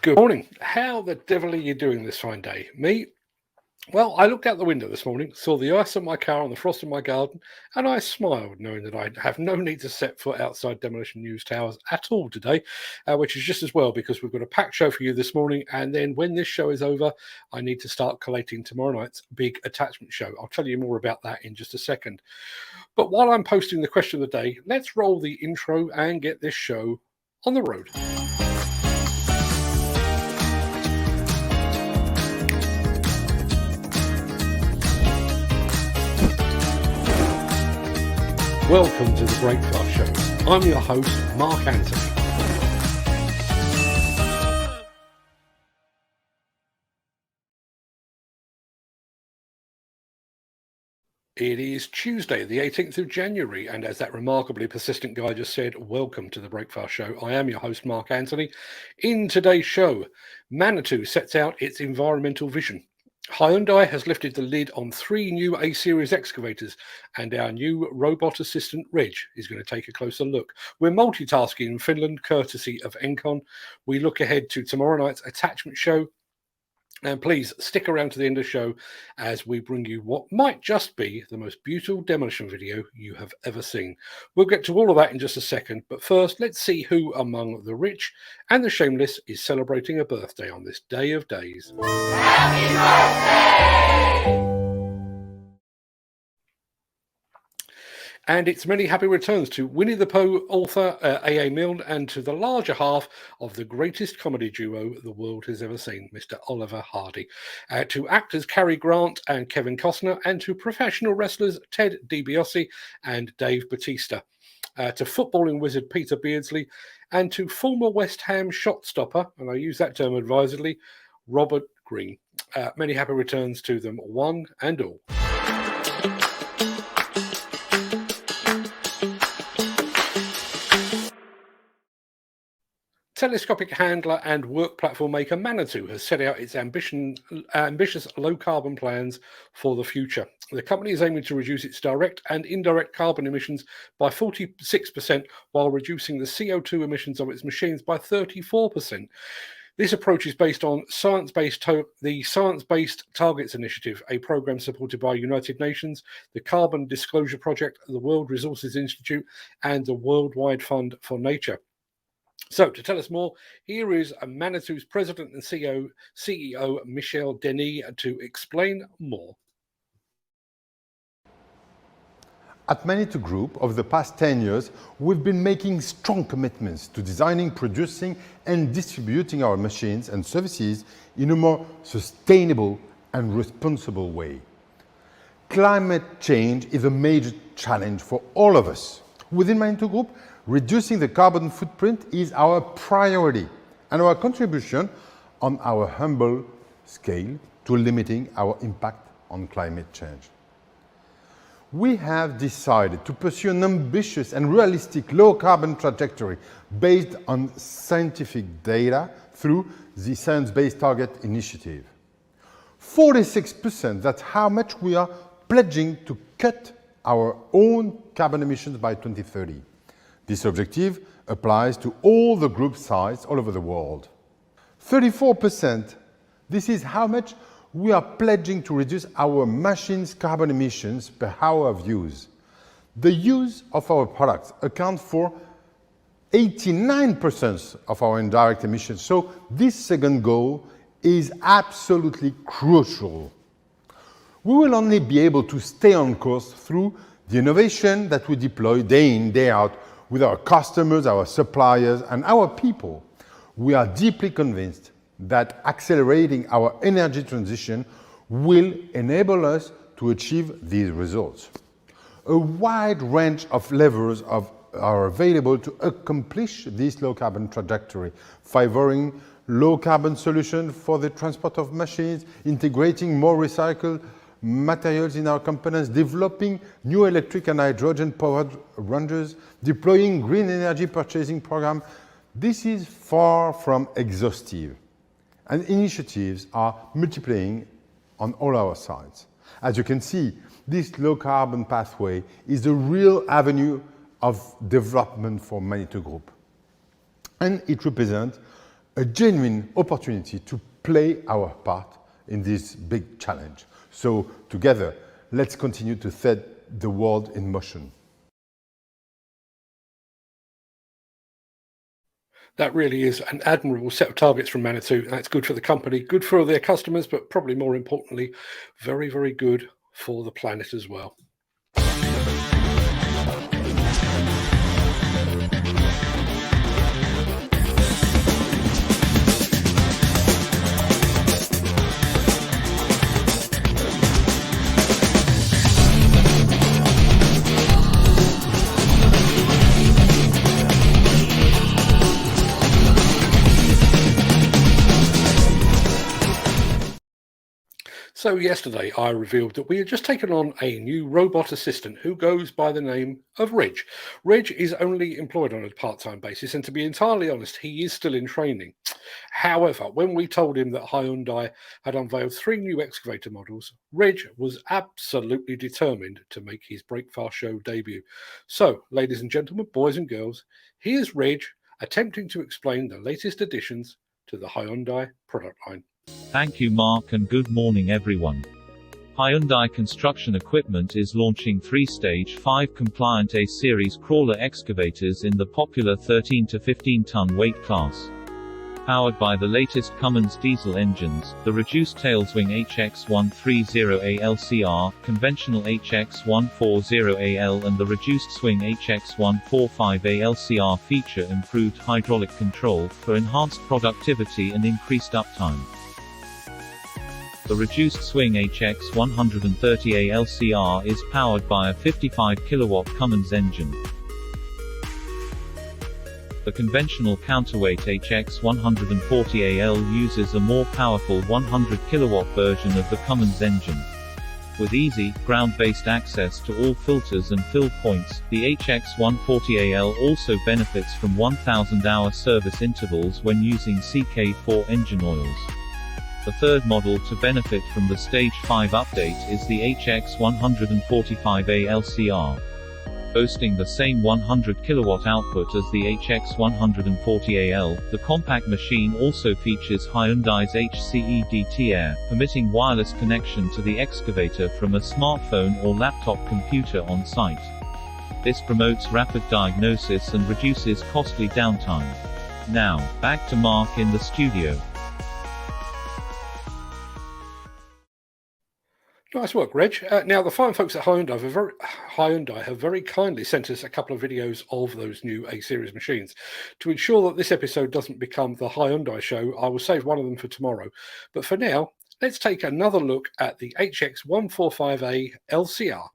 Good morning. How the devil are you doing this fine day? Me? Well, I looked out the window this morning, saw the ice on my car and the frost in my garden, and I smiled, knowing that I have no need to set foot outside Demolition News Towers at all today, which is just as well because we've got a packed show for you this morning. And then when this show is over, I need to start collating tomorrow night's big attachment show. I'll tell you more about that in just a second. But while I'm posting the question of the day, let's roll the intro and get this show on the road. Welcome to the Breakfast Show. I'm your host, Mark Anthony. It is Tuesday, the 18th of January, and as that remarkably persistent guy just said, welcome to the Breakfast Show. I am your host, Mark Anthony. In today's show, Manitou sets out its environmental vision. Hyundai has lifted the lid on 3 new A-Series excavators, and our new robot assistant, Reg, is going to take a closer look. We're multitasking in Finland, courtesy of Engcon. We look ahead to tomorrow night's attachment show. And please stick around to the end of the show as we bring you what might just be the most beautiful demolition video you have ever seen. We'll get to all of that in just a second, but first let's see who among the rich and the shameless is celebrating a birthday on this day of days. Happy birthday! And it's many happy returns to Winnie the Pooh author A.A. Milne and to the larger half of the greatest comedy duo the world has ever seen, Mr. Oliver Hardy. To actors Cary Grant and Kevin Costner, and to professional wrestlers Ted DiBiase and Dave Bautista. To footballing wizard Peter Beardsley, and to former West Ham shot stopper, and I use that term advisedly, Robert Green. Many happy returns to them, one and all. Telescopic handler and work platform maker Manitou has set out its ambitious low-carbon plans for the future. The company is aiming to reduce its direct and indirect carbon emissions by 46% while reducing the CO2 emissions of its machines by 34%. This approach is based on the Science-Based Targets Initiative, a program supported by United Nations, the Carbon Disclosure Project, the World Resources Institute, and the Worldwide Fund for Nature. So, to tell us more, here is Manitou's president and CEO Michel Denis to explain more. At Manitou Group, over the past 10 years, we've been making strong commitments to designing, producing, and distributing our machines and services in a more sustainable and responsible way. Climate change is a major challenge for all of us. Within Manitou Group, reducing the carbon footprint is our priority and our contribution on our humble scale to limiting our impact on climate change. We have decided to pursue an ambitious and realistic low-carbon trajectory based on scientific data through the Science-Based Target Initiative. 46%, that's how much we are pledging to cut our own carbon emissions by 2030. This objective applies to all the group sites all over the world. 34%, this is how much we are pledging to reduce our machines' carbon emissions per hour of use. The use of our products accounts for 89% of our indirect emissions, so this second goal is absolutely crucial. We will only be able to stay on course through the innovation that we deploy day in, day out with our customers, our suppliers, and our people. We are deeply convinced that accelerating our energy transition will enable us to achieve these results. A wide range of levers are available to accomplish this low-carbon trajectory, favoring low-carbon solutions for the transport of machines, integrating more recycled materials in our components, developing new electric and hydrogen-powered ranges, deploying green energy purchasing programs. This is far from exhaustive, and initiatives are multiplying on all our sides. As you can see, this low-carbon pathway is a real avenue of development for Manitou Group, and it represents a genuine opportunity to play our part in this big challenge. So together, let's continue to set the world in motion. That really is an admirable set of targets from Manitou. That's good for the company, good for their customers, but probably more importantly, very, very good for the planet as well. So yesterday I revealed that we had just taken on a new robot assistant who goes by the name of Reg. Reg is only employed on a part-time basis, and to be entirely honest, he is still in training. However, when we told him that Hyundai had unveiled 3 new excavator models, Reg was absolutely determined to make his Breakfast Show debut. So, ladies and gentlemen, boys and girls, here's Reg attempting to explain the latest additions to the Hyundai product line. Thank you, Mark, and good morning, everyone. Hyundai Construction Equipment is launching 3-stage 5-compliant A-series crawler excavators in the popular 13 to 15-ton weight class. Powered by the latest Cummins diesel engines, the reduced tail swing HX130A LCR, conventional HX140AL and the reduced swing HX145A LCR feature improved hydraulic control, for enhanced productivity and increased uptime. The reduced swing HX130A LCR is powered by a 55 kW Cummins engine. The conventional counterweight HX140AL uses a more powerful 100 kW version of the Cummins engine. With easy, ground-based access to all filters and fill points, the HX140AL also benefits from 1,000-hour service intervals when using CK4 engine oils. The third model to benefit from the Stage 5 update is the HX145A LCR. Boasting the same 100 kW output as the HX140AL, the compact machine also features Hyundai's HCEDT Air, permitting wireless connection to the excavator from a smartphone or laptop computer on site. This promotes rapid diagnosis and reduces costly downtime. Now, back to Mark in the studio. Nice work, Reg. Now, the fine folks at Hyundai have very kindly sent us a couple of videos of those new A-series machines. To ensure that this episode doesn't become the Hyundai show, I will save one of them for tomorrow. But for now, let's take another look at the HX145A LCR.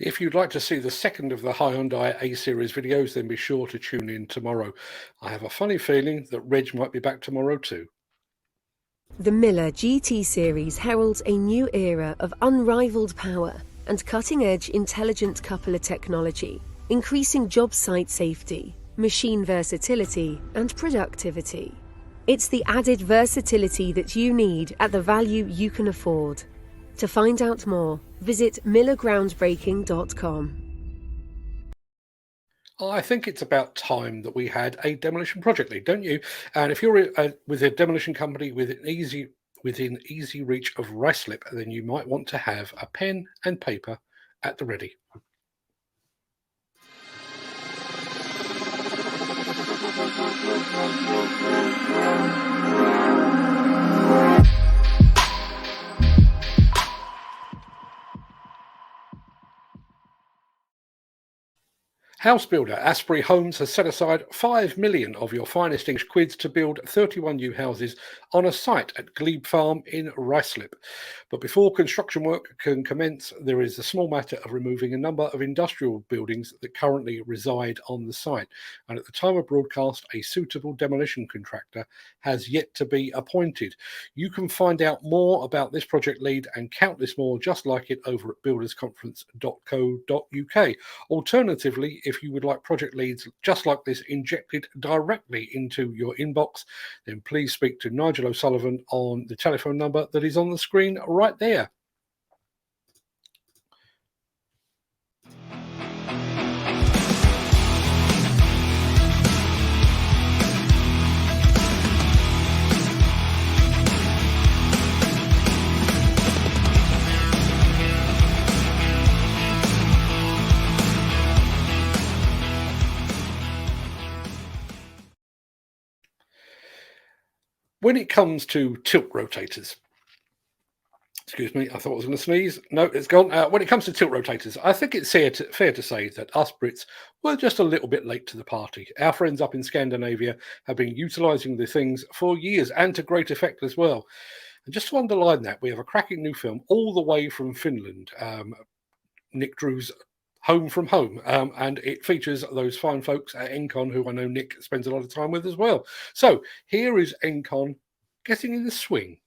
If you'd like to see the second of the Hyundai A-series videos, then be sure to tune in tomorrow. I have a funny feeling that Reg might be back tomorrow too. The Miller GT series heralds a new era of unrivaled power and cutting-edge intelligent coupler technology, increasing job site safety, machine versatility, and productivity. It's the added versatility that you need at the value you can afford. To find out more, visit millergroundbreaking.com. I think it's about time that we had a demolition project lead, don't you? And if you're with a demolition company within easy reach of Ruislip, then you might want to have a pen and paper at the ready. House builder Asprey Homes has set aside 5 million of your finest English quids to build 31 new houses on a site at Glebe Farm in Ruislip. But before construction work can commence, there is a small matter of removing a number of industrial buildings that currently reside on the site. And at the time of broadcast, a suitable demolition contractor has yet to be appointed. You can find out more about this project lead and countless more just like it over at buildersconference.co.uk. Alternatively, if you would like project leads just like this injected directly into your inbox, then please speak to Nigel O'Sullivan on the telephone number that is on the screen right there. When it comes to tilt rotators, excuse me, I thought I was going to sneeze. No, it's gone. When it comes to tilt rotators, I think it's fair to say that us Brits were just a little bit late to the party. Our friends up in Scandinavia have been utilising the things for years and to great effect as well. And just to underline that, we have a cracking new film all the way from Finland, Nick Drew's Home from Home, and it features those fine folks at Engcon who I know Nick spends a lot of time with as well. So here is Engcon getting in the swing.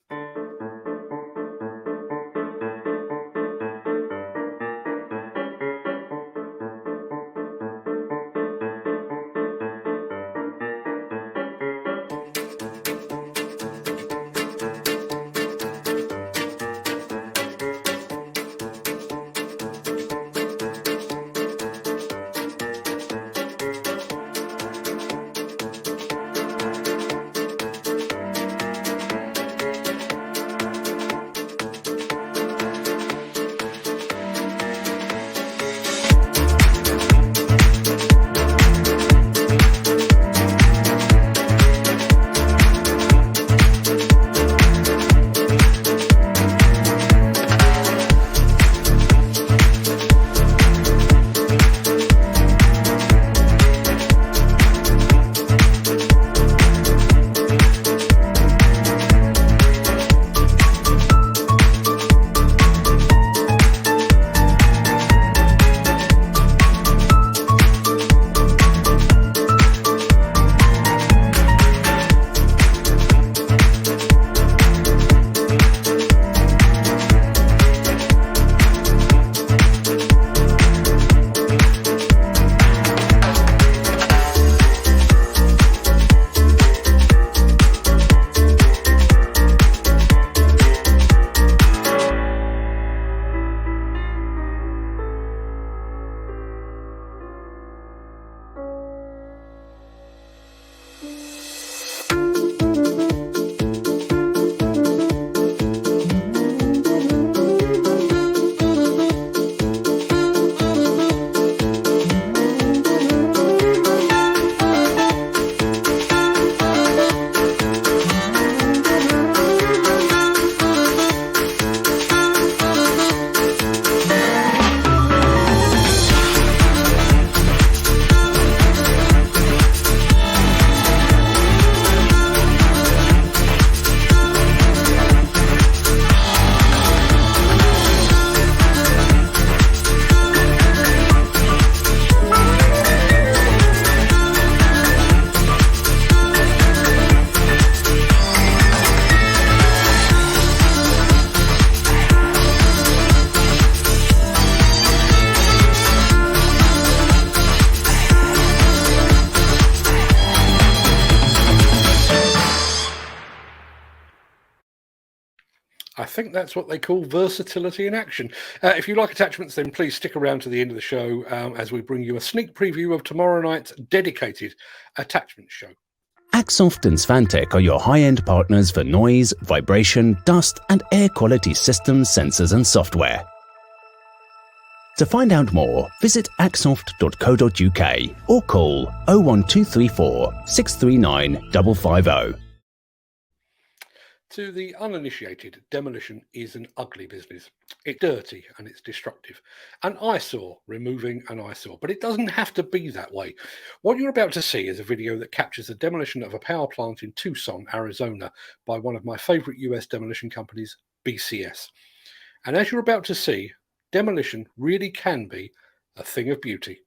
think that's what they call versatility in action. If you like attachments, then please stick around to the end of the show as we bring you a sneak preview of tomorrow night's dedicated attachment show. Axoft and Svantec are your high-end partners for noise, vibration, dust and air quality systems, sensors and software. To find out more, visit axoft.co.uk or call 01234 639 550. To the uninitiated, demolition is an ugly business. It's dirty and it's destructive. An eyesore removing an eyesore, but it doesn't have to be that way. What you're about to see is a video that captures the demolition of a power plant in Tucson, Arizona by one of my favorite US demolition companies, BCS. And as you're about to see, demolition really can be a thing of beauty.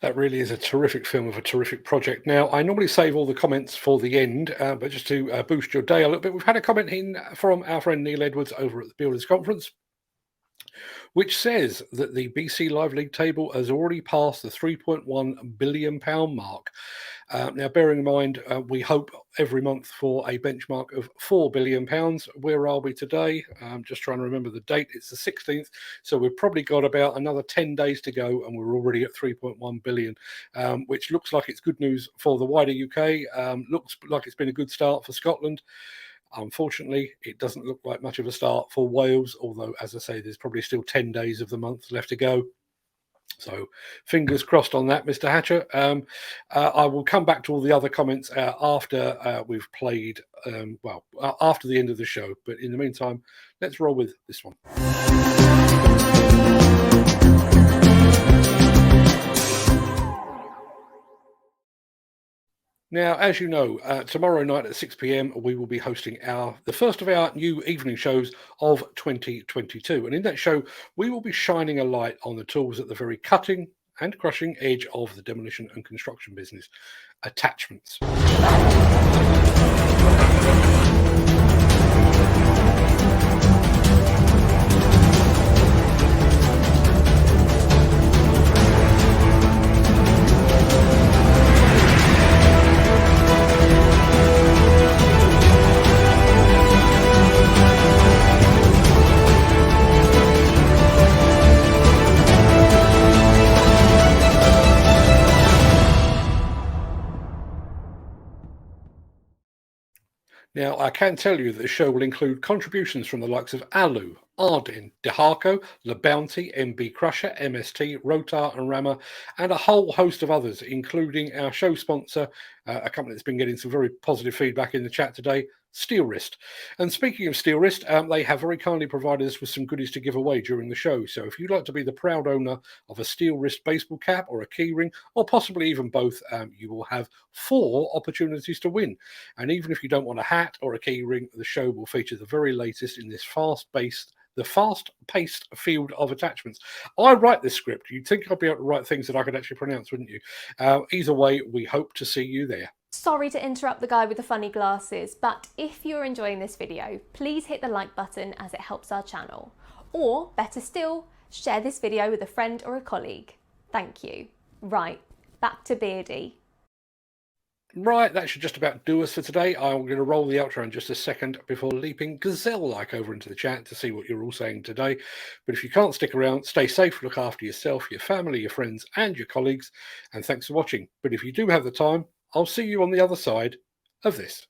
That really is a terrific film of a terrific project. Now, I normally save all the comments for the end, but just to boost your day a little bit, we've had a comment in from our friend Neil Edwards over at the Builders Conference, which says that the BC Live League table has already passed the £3.1 billion mark. Now, bearing in mind, we hope every month for a benchmark of £4 billion. Where are we today? Just trying to remember the date. It's the 16th. So we've probably got about another 10 days to go, and we're already at 3.1 billion, which looks like it's good news for the wider UK. Looks like it's been a good start for Scotland. Unfortunately, it doesn't look like much of a start for Wales, although, as I say, there's probably still 10 days of the month left to go. So fingers crossed on that, Mr. Hatcher. I will come back to all the other comments after we've played, after the end of the show. But in the meantime, let's roll with this one. Now, as you know, tomorrow night at 6 p.m, we will be hosting the first of our new evening shows of 2022. And in that show, we will be shining a light on the tools at the very cutting and crushing edge of the demolition and construction business, attachments. Now, I can tell you that the show will include contributions from the likes of Alu, Arden, Deharco, Le Bounty, MB Crusher, MST, Rotar and Rammer, and a whole host of others, including our show sponsor, a company that's been getting some very positive feedback in the chat today, Steel Wrist. And speaking of Steel Wrist, they have very kindly provided us with some goodies to give away during the show. So if you'd like to be the proud owner of a Steel Wrist baseball cap or a keyring, or possibly even both, you will have 4 opportunities to win. And even if you don't want a hat or a keyring, the show will feature the very latest in this fast-paced field of attachments. I write this script. You'd think I'd be able to write things that I could actually pronounce, wouldn't you? Either way, we hope to see you there. Sorry to interrupt the guy with the funny glasses, but if you're enjoying this video, please hit the like button as it helps our channel. Or, better still, share this video with a friend or a colleague. Thank you. Right, back to Beardy. Right, that should just about do us for today. I'm going to roll the outro in just a second before leaping gazelle-like over into the chat to see what you're all saying today. But if you can't stick around, stay safe, look after yourself, your family, your friends, and your colleagues. And thanks for watching. But if you do have the time, I'll see you on the other side of this.